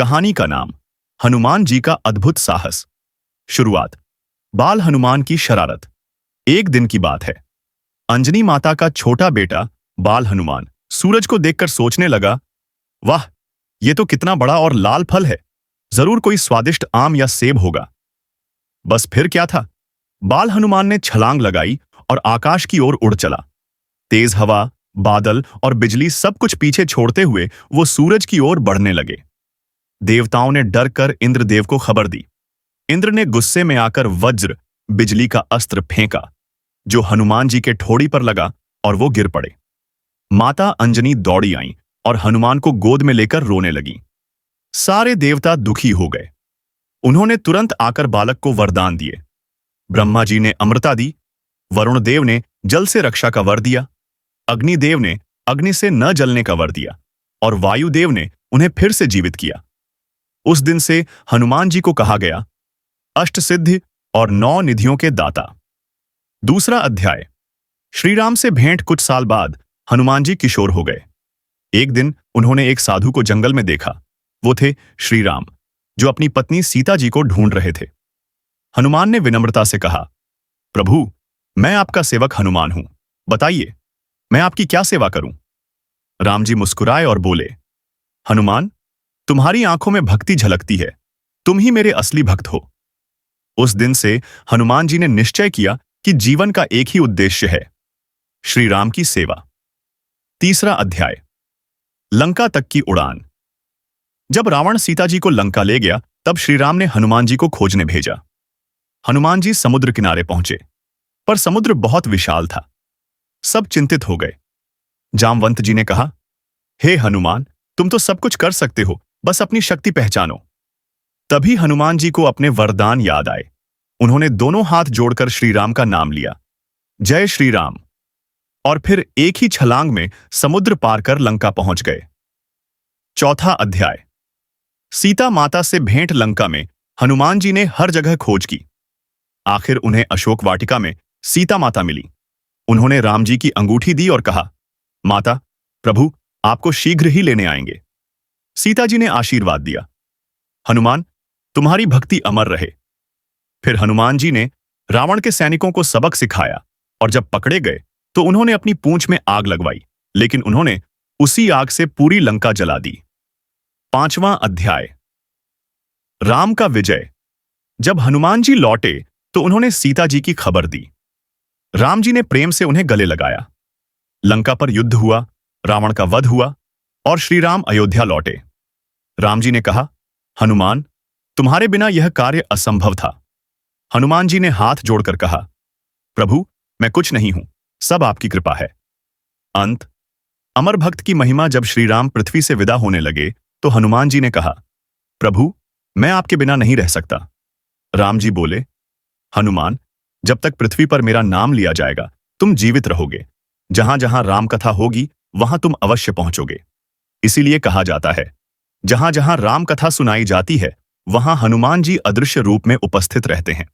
कहानी का नाम हनुमान जी का अद्भुत साहस। शुरुआत। बाल हनुमान की शरारत। एक दिन की बात है। अंजनी माता का छोटा बेटा बाल हनुमान सूरज को देखकर सोचने लगा, वाह, ये तो कितना बड़ा और लाल फल है। जरूर कोई स्वादिष्ट आम या सेब होगा। बस फिर क्या था, बाल हनुमान ने छलांग लगाई और आकाश की ओर उड़ चला। तेज हवा, बादल और बिजली सब कुछ पीछे छोड़ते हुए वो सूरज की ओर बढ़ने लगे। देवताओं ने डर कर इंद्रदेव को खबर दी। इंद्र ने गुस्से में आकर वज्र बिजली का अस्त्र फेंका, जो हनुमान जी के ठोड़ी पर लगा और वो गिर पड़े। माता अंजनी दौड़ी आईं और हनुमान को गोद में लेकर रोने लगी। सारे देवता दुखी हो गए। उन्होंने तुरंत आकर बालक को वरदान दिए। ब्रह्मा जी ने अमृता दी, वरुण देव ने जल से रक्षा का वर दिया, अग्निदेव ने अग्नि से न जलने का वर दिया और वायुदेव ने उन्हें फिर से जीवित किया। उस दिन से हनुमान जी को कहा गया अष्ट सिद्धि और 9 निधियों के दाता। दूसरा अध्याय। श्री राम से भेंट। कुछ साल बाद हनुमान जी किशोर हो गए। एक दिन उन्होंने एक साधु को जंगल में देखा। वो थे श्री राम, जो अपनी पत्नी सीता जी को ढूंढ रहे थे। हनुमान ने विनम्रता से कहा, प्रभु, मैं आपका सेवक हनुमान हूं, बताइए मैं आपकी क्या सेवा करूं। राम जी मुस्कुराए और बोले, हनुमान, तुम्हारी आंखों में भक्ति झलकती है, तुम ही मेरे असली भक्त हो। उस दिन से हनुमान जी ने निश्चय किया कि जीवन का एक ही उद्देश्य है, श्री राम की सेवा। तीसरा अध्याय। लंका तक की उड़ान। जब रावण सीता जी को लंका ले गया, तब श्री राम ने हनुमान जी को खोजने भेजा। हनुमान जी समुद्र किनारे पहुंचे, पर समुद्र बहुत विशाल था। सब चिंतित हो गए। जामवंत जी ने कहा, हे हनुमान, तुम तो सब कुछ कर सकते हो, बस अपनी शक्ति पहचानो। तभी हनुमान जी को अपने वरदान याद आए। उन्होंने दोनों हाथ जोड़कर श्री राम का नाम लिया, जय श्री राम, और फिर एक ही छलांग में समुद्र पार कर लंका पहुंच गए। चौथा अध्याय। सीता माता से भेंट। लंका में हनुमान जी ने हर जगह खोज की। आखिर उन्हें अशोक वाटिका में सीता माता मिली। उन्होंने राम जी की अंगूठी दी और कहा, माता, प्रभु आपको शीघ्र ही लेने आएंगे। सीता जी ने आशीर्वाद दिया, हनुमान, तुम्हारी भक्ति अमर रहे। फिर हनुमान जी ने रावण के सैनिकों को सबक सिखाया और जब पकड़े गए तो उन्होंने अपनी पूंछ में आग लगवाई, लेकिन उन्होंने उसी आग से पूरी लंका जला दी। पांचवां अध्याय। राम का विजय। जब हनुमान जी लौटे तो उन्होंने सीता जी की खबर दी। राम जी ने प्रेम से उन्हें गले लगाया। लंका पर युद्ध हुआ, रावण का वध हुआ और श्री राम अयोध्या लौटे। राम जी ने कहा, हनुमान, तुम्हारे बिना यह कार्य असंभव था। हनुमान जी ने हाथ जोड़कर कहा, प्रभु, मैं कुछ नहीं हूं, सब आपकी कृपा है। अंत। अमर भक्त की महिमा। जब श्री राम पृथ्वी से विदा होने लगे तो हनुमान जी ने कहा, प्रभु, मैं आपके बिना नहीं रह सकता। राम जी बोले, हनुमान, जब तक पृथ्वी पर मेरा नाम लिया जाएगा तुम जीवित रहोगे। जहां जहां राम कथा होगी वहां तुम अवश्य पहुंचोगे। इसीलिए कहा जाता है, जहां जहां राम कथा सुनाई जाती है वहां हनुमान जी अदृश्य रूप में उपस्थित रहते हैं।